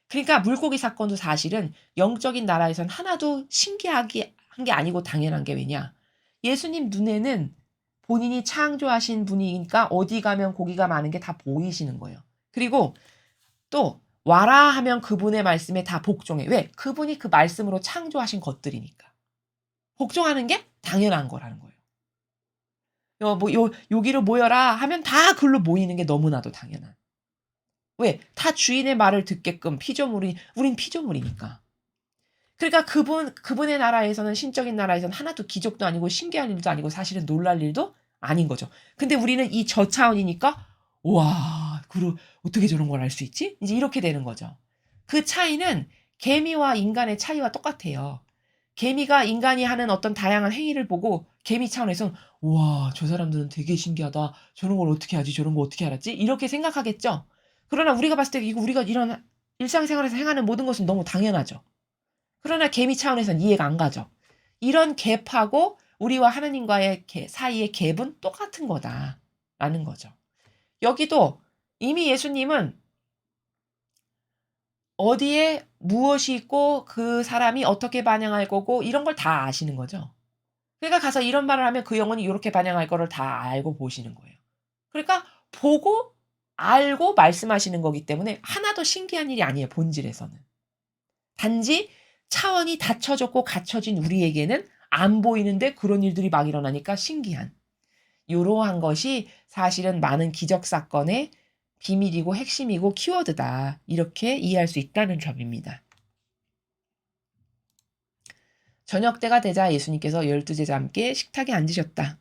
그러니까 물고기 사건도 사실은 영적인 나라에선 하나도 신기하게 게 아니고 당연한 게 왜냐? 예수님 눈에는 본인이 창조하신 분이니까 어디 가면 고기가 많은 게 다 보이시는 거예요. 그리고 또 와라 하면 그분의 말씀에 다 복종해. 왜? 그분이 그 말씀으로 창조하신 것들이니까. 복종하는 게 당연한 거라는 거예요. 여기로 모여라 하면 다 글로 모이는 게 너무나도 당연한. 왜? 다 주인의 말을 듣게끔 우린 피조물이니까. 그러니까 그분의 나라에서는 신적인 나라에서는 하나도 기적도 아니고 신기한 일도 아니고 사실은 놀랄 일도 아닌 거죠. 근데 우리는 이 저차원이니까 와, 어떻게 저런 걸 알 수 있지? 이제 이렇게 되는 거죠. 그 차이는 개미와 인간의 차이와 똑같아요. 개미가 인간이 하는 어떤 다양한 행위를 보고 개미 차원에서는 와, 저 사람들은 되게 신기하다. 저런 걸 어떻게 하지? 저런 거 어떻게 알았지? 이렇게 생각하겠죠. 그러나 우리가 봤을 때 이거 우리가 이런 일상생활에서 행하는 모든 것은 너무 당연하죠. 그러나 개미 차원에서는 이해가 안 가죠. 이런 갭하고 우리와 하나님과의 사이의 갭은 똑같은 거다라는 거죠. 여기도 이미 예수님은 어디에 무엇이 있고 그 사람이 어떻게 반응할 거고 이런 걸 다 아시는 거죠. 그러니까 가서 이런 말을 하면 그 영혼이 요렇게 반응할 거를 다 알고 보시는 거예요. 그러니까 보고 알고 말씀하시는 거기 때문에 하나도 신기한 일이 아니에요, 본질에서는. 단지 차원이 닫혀졌고 갇혀진 우리에게는 안 보이는데 그런 일들이 막 일어나니까 신기한 요러한 것이 사실은 많은 기적 사건의 비밀이고 핵심이고 키워드다. 이렇게 이해할 수 있다는 점입니다. 저녁 때가 되자 예수님께서 12 제자와 함께 식탁에 앉으셨다.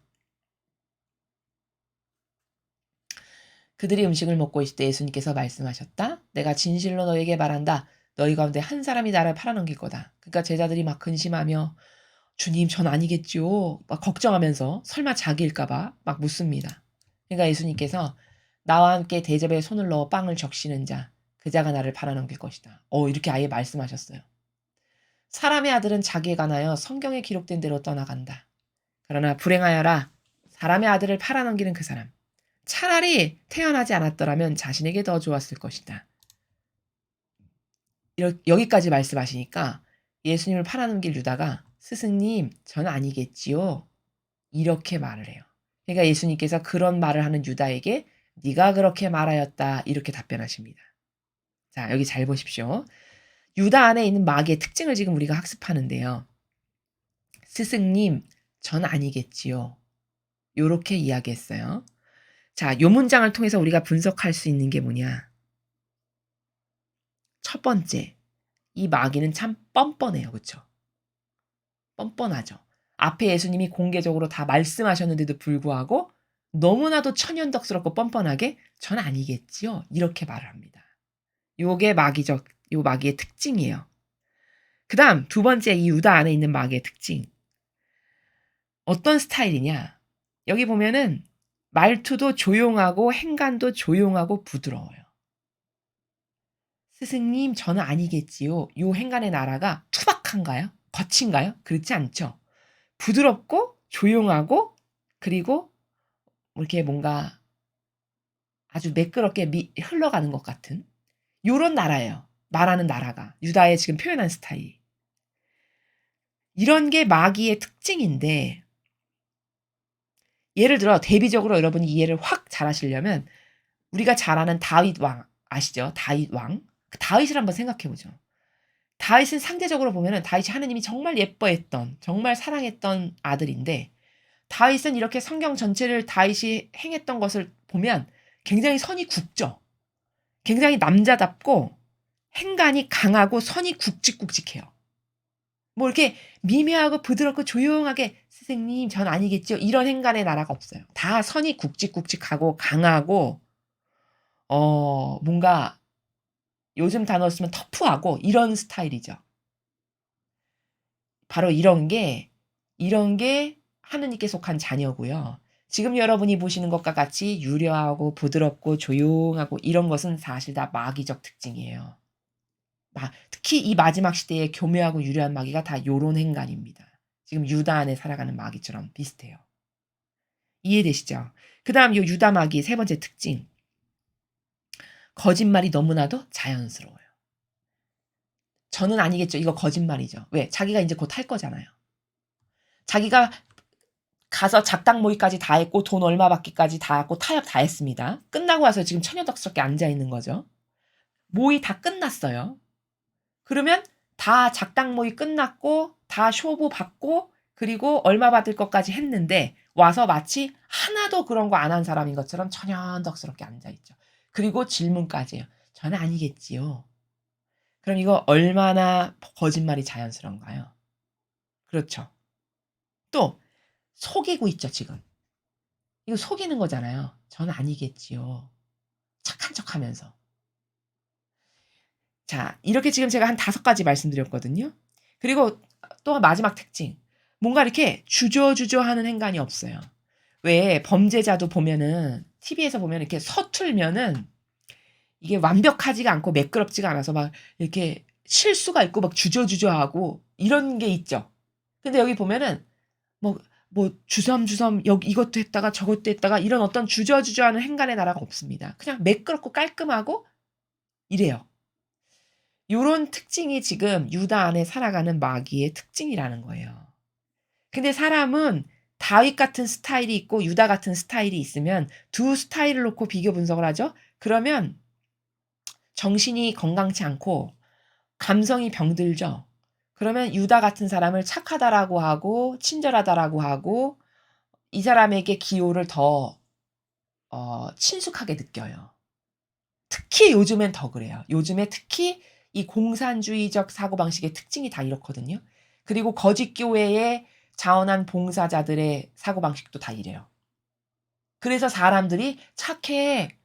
그들이 음식을 먹고 있을 때 예수님께서 말씀하셨다. 내가 진실로 너에게 말한다. 너희 가운데 한 사람이 나를 팔아넘길 거다. 그러니까 제자들이 막 근심하며 주님 전 아니겠지요. 막 걱정하면서 설마 자기일까 봐 막 묻습니다. 그러니까 예수님께서 나와 함께 대접에 손을 넣어 빵을 적시는 자 그 자가 나를 팔아넘길 것이다. 이렇게 아예 말씀하셨어요. 사람의 아들은 자기에 관하여 성경에 기록된 대로 떠나간다. 그러나 불행하여라. 사람의 아들을 팔아넘기는 그 사람. 차라리 태어나지 않았더라면 자신에게 더 좋았을 것이다. 여기까지 말씀하시니까 예수님을 팔아넘길 유다가 스승님, 전 아니겠지요. 이렇게 말을 해요. 그러니까 예수님께서 그런 말을 하는 유다에게 네가 그렇게 말하였다. 이렇게 답변하십니다. 자, 여기 잘 보십시오. 유다 안에 있는 마귀의 특징을 지금 우리가 학습하는데요. 스승님, 전 아니겠지요. 요렇게 이야기했어요. 자, 요 문장을 통해서 우리가 분석할 수 있는 게 뭐냐. 첫 번째, 이 마귀는 참 뻔뻔해요. 그쵸? 뻔뻔하죠. 앞에 예수님이 공개적으로 다 말씀하셨는데도 불구하고 너무나도 천연덕스럽고 뻔뻔하게 전 아니겠지요. 이렇게 말을 합니다. 요게 요 마귀의 특징이에요. 그 다음 두 번째 이 유다 안에 있는 마귀의 특징. 어떤 스타일이냐. 여기 보면은 말투도 조용하고 행간도 조용하고 부드러워요. 스승님 저는 아니겠지요. 요 행간의 나라가 투박한가요? 거친가요? 그렇지 않죠. 부드럽고 조용하고 그리고 이렇게 뭔가 아주 매끄럽게 흘러가는 것 같은 요런 나라예요. 말하는 나라가. 유다의 지금 표현한 스타일. 이런 게 마귀의 특징인데 예를 들어 대비적으로 여러분이 이해를 확 잘하시려면 우리가 잘 아는 다윗 왕 아시죠? 다윗 왕. 그 다윗을 한번 생각해 보죠. 다윗은 상대적으로 보면은 다윗이 하느님이 정말 예뻐했던 정말 사랑했던 아들인데 다윗은 이렇게 성경 전체를 다윗이 행했던 것을 보면 굉장히 선이 굵죠. 굉장히 남자답고 행간이 강하고 선이 굵직굵직해요. 뭐 이렇게 미묘하고 부드럽고 조용하게 "스승님 전 아니겠죠." 이런 행간의 나라가 없어요. 다 선이 굵직굵직하고 강하고 뭔가 요즘 단어 쓰면 터프하고 이런 스타일이죠. 바로 이런 게 하느님께 속한 자녀고요. 지금 여러분이 보시는 것과 같이 유려하고 부드럽고 조용하고 이런 것은 사실 다 마귀적 특징이에요. 특히 이 마지막 시대에 교묘하고 유려한 마귀가 다 요런 행간입니다. 지금 유다 안에 살아가는 마귀처럼 비슷해요. 이해되시죠? 그다음 요 유다 마귀의 세 번째 특징. 거짓말이 너무나도 자연스러워요. 저는 아니겠죠. 이거 거짓말이죠. 왜? 자기가 인제 곧 할 거잖아요. 자기가 가서 작당 모의까지 다 했고 돈 얼마 받기까지 다 하고 타협 다 했습니다. 끝나고 와서 지금 처녀덕스럽게 앉아 있는 거죠. 모의 다 끝났어요. 그러면 다 작당 모의 끝났고 다 쇼부 받고 그리고 얼마 받을 것까지 했는데 와서 마치 하나도 그런 거 안 한 사람인 것처럼 천연덕스럽게 앉아 있죠. 그리고 질문까지 해요. 저는 아니겠지요. 그럼 이거 얼마나 거짓말이 자연스러운가요? 그렇죠. 또 속이고 있죠, 지금. 이거 속이는 거잖아요. 저는 아니겠지요. 착한 척하면서. 자, 이렇게 지금 제가 한 5가지 말씀드렸거든요. 그리고 또 마지막 특징. 뭔가 이렇게 주저주저하는 행간이 없어요. 왜 범죄자도 보면은 TV에서 보면 이렇게 서툴면은 이게 완벽하지가 않고 매끄럽지가 않아서 막 이렇게 실수가 있고 막 주저주저하고 이런 게 있죠. 근데 여기 보면은 뭐 주섬주섬 여기 이것도 했다가 저것도 했다가 이런 어떤 주저주저하는 행간의 나라가 없습니다. 그냥 매끄럽고 깔끔하고 이래요. 요런 특징이 지금 유다 안에 살아가는 마귀의 특징이라는 거예요. 근데 사람은 다윗 같은 스타일이 있고 유다 같은 스타일이 있으면 두 스타일을 놓고 비교 분석을 하죠. 그러면 정신이 건강치 않고 감성이 병들죠. 그러면 유다 같은 사람을 착하다라고 하고 친절하다라고 하고 이 사람에게 기호를 더 친숙하게 느껴요. 특히 요즘엔 더 그래요. 요즘에 특히 이 공산주의적 사고방식의 특징이 다 이렇거든요. 그리고 거짓 교회에 자원한 봉사자들의 사고방식도 다 이래요. 그래서 사람들이 착해,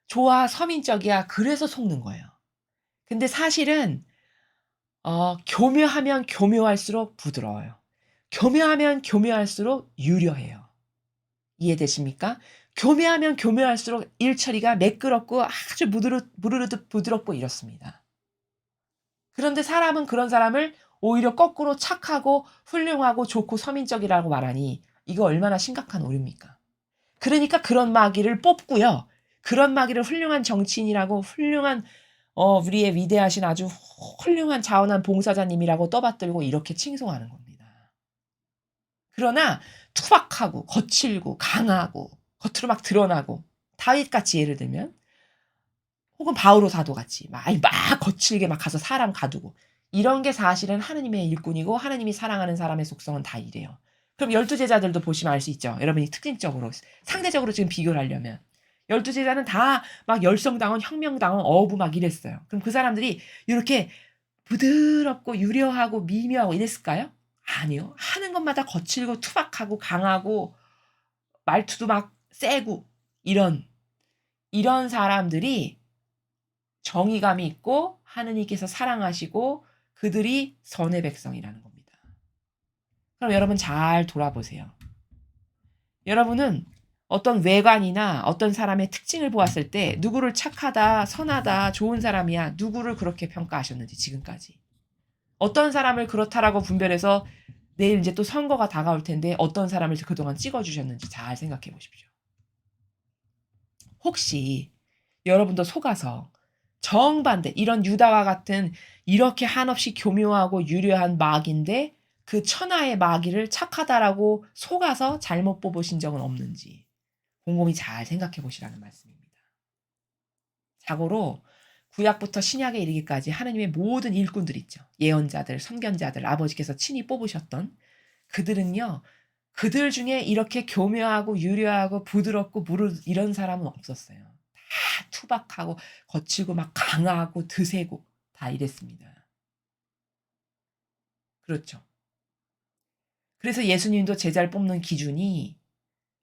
좋아, 서민적이야. 그래서 속는 거예요. 근데 사실은 교묘하면 교묘할수록 부드러워요. 교묘하면 교묘할수록 유려해요. 이해되십니까? 교묘하면 교묘할수록 일처리가 매끄럽고 아주 무르르듯 부드럽고 이렇습니다. 그런데 사람은 그런 사람을 오히려 거꾸로 착하고 훌륭하고 좋고 서민적이라고 말하니 이거 얼마나 심각한 오류입니까? 그러니까 그런 마귀를 뽑고요. 그런 마귀를 훌륭한 정치인이라고 훌륭한 우리의 위대하신 아주 훌륭한 자원한 봉사자님이라고 떠받들고 이렇게 칭송하는 겁니다. 그러나 투박하고 거칠고 강하고 겉으로 막 드러나고 다윗같이 예를 들면 혹은 바오로 사도같이 막 거칠게 막 가서 사람 가두고 이런 게 사실은 하느님의 일꾼이고 하느님이 사랑하는 사람의 속성은 다 이래요. 그럼 12제자들도 보시면 알 수 있죠. 여러분이 특징적으로 상대적으로 지금 비교를 하려면 12제자는 다 막 열성당원 혁명당원 어부 막 이랬어요. 그럼 그 사람들이 이렇게 부드럽고 유려하고 미묘하고 이랬을까요? 아니요. 하는 것마다 거칠고 투박하고 강하고 말투도 막 세고 이런 사람들이 정의감이 있고 하느님께서 사랑하시고 그들이 선의 백성이라는 겁니다. 그럼 여러분 잘 돌아보세요. 여러분은 어떤 외관이나 어떤 사람의 특징을 보았을 때 누구를 착하다, 선하다, 좋은 사람이야 누구를 그렇게 평가하셨는지 지금까지. 어떤 사람을 그렇다라고 분별해서 내일 이제 또 선거가 다가올 텐데 어떤 사람을 그동안 찍어주셨는지 잘 생각해 보십시오. 혹시 여러분도 속아서 정반대 이런 유다와 같은 이렇게 한없이 교묘하고 유려한 마귀인데 그 천하의 마귀를 착하다라고 속아서 잘못 뽑으신 적은 없는지 곰곰이 잘 생각해 보시라는 말씀입니다. 자고로 구약부터 신약에 이르기까지 하느님의 모든 일꾼들 있죠. 예언자들, 선견자들, 아버지께서 친히 뽑으셨던 그들은요. 그들 중에 이렇게 교묘하고 유려하고 부드럽고 이런 사람은 없었어요. 다 투박하고 거칠고 막 강하고 드세고 다 이랬습니다. 그렇죠. 그래서 예수님도 제자를 뽑는 기준이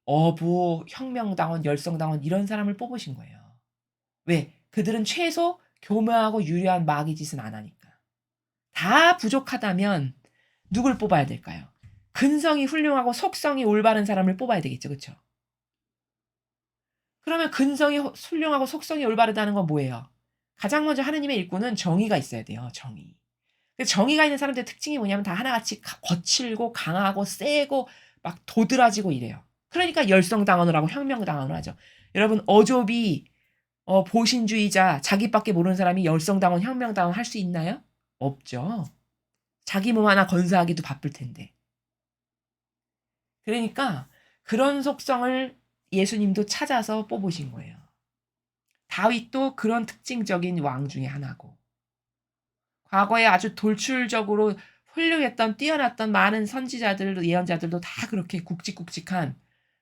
어부, 혁명당원, 열성당원 이런 사람을 뽑으신 거예요. 왜? 그들은 최소 교묘하고 유려한 마귀 짓은 안 하니까. 다 부족하다면 누굴 뽑아야 될까요? 근성이 훌륭하고 속성이 올바른 사람을 뽑아야 되겠죠. 그렇죠? 그러면 근성이 훌륭하고 속성이 올바르다는 건 뭐예요? 가장 먼저 하느님의 일꾼은 정의가 있어야 돼요. 정의. 정의가 있는 사람들의 특징이 뭐냐면 다 하나같이 거칠고 강하고 세고 막 도드라지고 이래요. 그러니까 열성당원을 하고 혁명당원을 하죠. 여러분 어조비 보신주의자 자기밖에 모르는 사람이 열성당원 혁명당원 할 수 있나요? 없죠. 자기 몸 하나 건사하기도 바쁠 텐데. 그러니까 그런 속성을 예수님도 찾아서 뽑으신 거예요. 다윗도 그런 특징적인 왕 중에 하나고, 과거에 아주 돌출적으로 훌륭했던 뛰어났던 많은 선지자들, 예언자들도 다 그렇게 굵직굵직한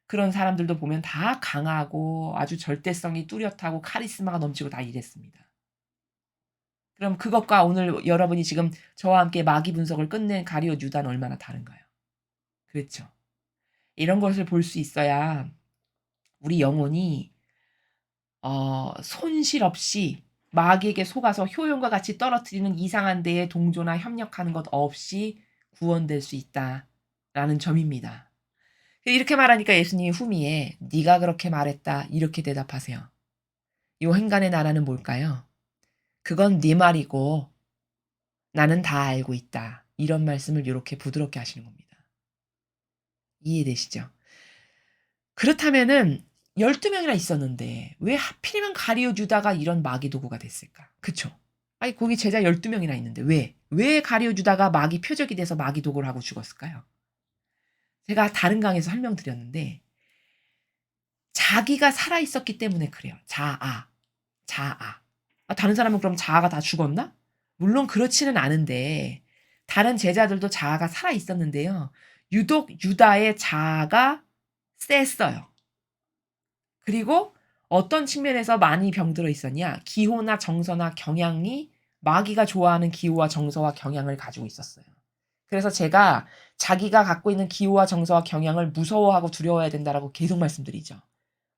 그런 사람들도 보면 다 강하고 아주 절대성이 뚜렷하고 카리스마가 넘치고 다 이랬습니다. 그럼 그것과 오늘 여러분이 지금 저와 함께 마귀 분석을 끝낸 가룟 유다는 얼마나 다른가요? 그렇죠. 이런 것을 볼 수 있어야 우리 영혼이 손실 없이 마귀에게 속아서 효용과 같이 떨어뜨리는 이상한 데에 동조나 협력하는 것 없이 구원될 수 있다라는 점입니다. 이렇게 말하니까 예수님이 후미에 네가 그렇게 말했다 이렇게 대답하세요. 이 행간의 나라는 뭘까요? 그건 네 말이고 나는 다 알고 있다. 이런 말씀을 이렇게 부드럽게 하시는 겁니다. 이해되시죠? 그렇다면은 12명이나 있었는데 왜 하필이면 가룟 유다가 이런 마귀 도구가 됐을까? 그쵸? 아니 거기 제자 12명이나 있는데 왜? 왜 가룟 유다가 마귀 표적이 돼서 마귀 도구를 하고 죽었을까요? 제가 다른 강에서 설명드렸는데 자기가 살아있었기 때문에 그래요. 자아. 다른 사람은 그럼 자아가 다 죽었나? 물론 그렇지는 않은데 다른 제자들도 자아가 살아있었는데요. 유독 유다의 자아가 셌어요. 그리고 어떤 측면에서 많이 병들어 있었냐? 기호나 정서나 경향이 마귀가 좋아하는 기호와 정서와 경향을 가지고 있었어요. 그래서 제가 자기가 갖고 있는 기호와 정서와 경향을 무서워하고 두려워해야 된다라고 계속 말씀드리죠.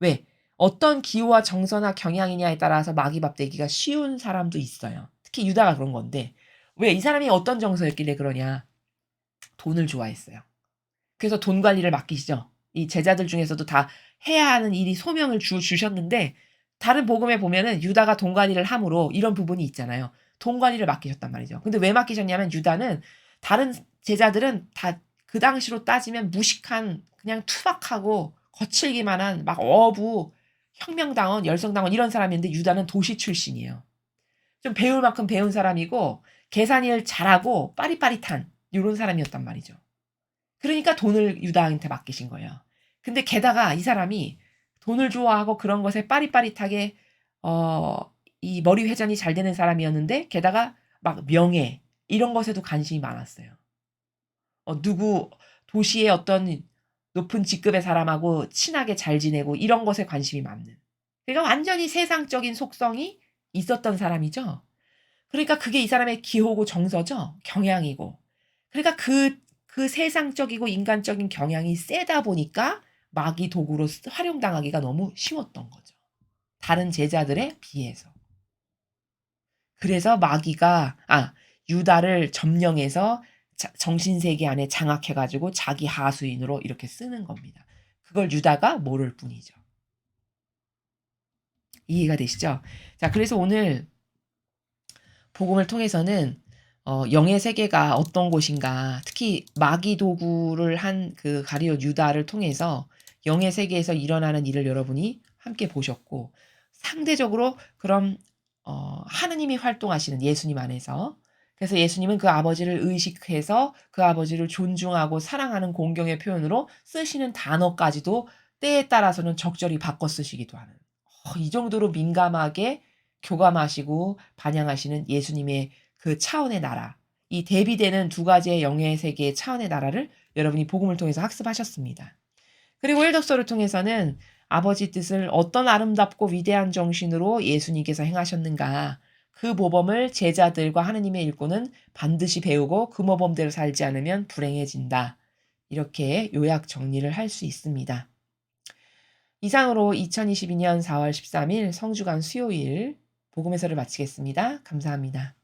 왜? 어떤 기호와 정서나 경향이냐에 따라서 마귀밥 되기가 쉬운 사람도 있어요. 특히 유다가 그런 건데 왜 이 사람이 어떤 정서였길래 그러냐? 돈을 좋아했어요. 그래서 돈 관리를 맡기시죠. 이 제자들 중에서도 다 해야 하는 일이 소명을 주셨는데 다른 복음에 보면은 유다가 돈 관리를 함으로 이런 부분이 있잖아요. 돈 관리를 맡기셨단 말이죠. 근데 왜 맡기셨냐면 유다는 다른 제자들은 다 그 당시로 따지면 무식한 그냥 투박하고 거칠기만 한 막 어부, 혁명당원, 열성당원 이런 사람인데 유다는 도시 출신이에요. 좀 배울 만큼 배운 사람이고 계산일 잘하고 빠릿빠릿한 요런 사람이었단 말이죠. 그러니까 돈을 유다한테 맡기신 거예요. 근데 게다가 이 사람이 돈을 좋아하고 그런 것에 빠릿빠릿하게 이 머리 회전이 잘 되는 사람이었는데 게다가 막 명예 이런 것에도 관심이 많았어요. 누구 도시의 어떤 높은 직급의 사람하고 친하게 잘 지내고 이런 것에 관심이 많는. 그러니까 완전히 세상적인 속성이 있었던 사람이죠. 그러니까 그게 이 사람의 기호고 정서죠. 경향이고. 그러니까 그 세상적이고 인간적인 경향이 세다 보니까 마귀 도구로 활용당하기가 너무 쉬웠던 거죠. 다른 제자들에 비해서. 그래서 유다를 점령해서 정신세계 안에 장악해 가지고 자기 하수인으로 이렇게 쓰는 겁니다. 그걸 유다가 모를 뿐이죠. 이해가 되시죠? 자, 그래서 오늘 복음을 통해서는 영의 세계가 어떤 곳인가, 특히 마귀 도구를 한 그 가룟 유다를 통해서 영의 세계에서 일어나는 일을 여러분이 함께 보셨고, 상대적으로 그럼 하느님이 활동하시는 예수님 안에서, 그래서 예수님은 그 아버지를 의식해서 그 아버지를 존중하고 사랑하는 공경의 표현으로 쓰시는 단어까지도 때에 따라서는 적절히 바꿔 쓰시기도 하는, 이 정도로 민감하게 교감하시고 반영하시는 예수님의 그 차원의 나라, 이 대비되는 두 가지의 영의 세계의 차원의 나라를 여러분이 복음을 통해서 학습하셨습니다. 그리고 일독서를 통해서는 아버지 뜻을 어떤 아름답고 위대한 정신으로 예수님께서 행하셨는가, 그 모범을 제자들과 하느님의 일꾼은 반드시 배우고 그 모범대로 살지 않으면 불행해진다. 이렇게 요약 정리를 할 수 있습니다. 이상으로 2022년 4월 13일 성주간 수요일 복음 해설을 마치겠습니다. 감사합니다.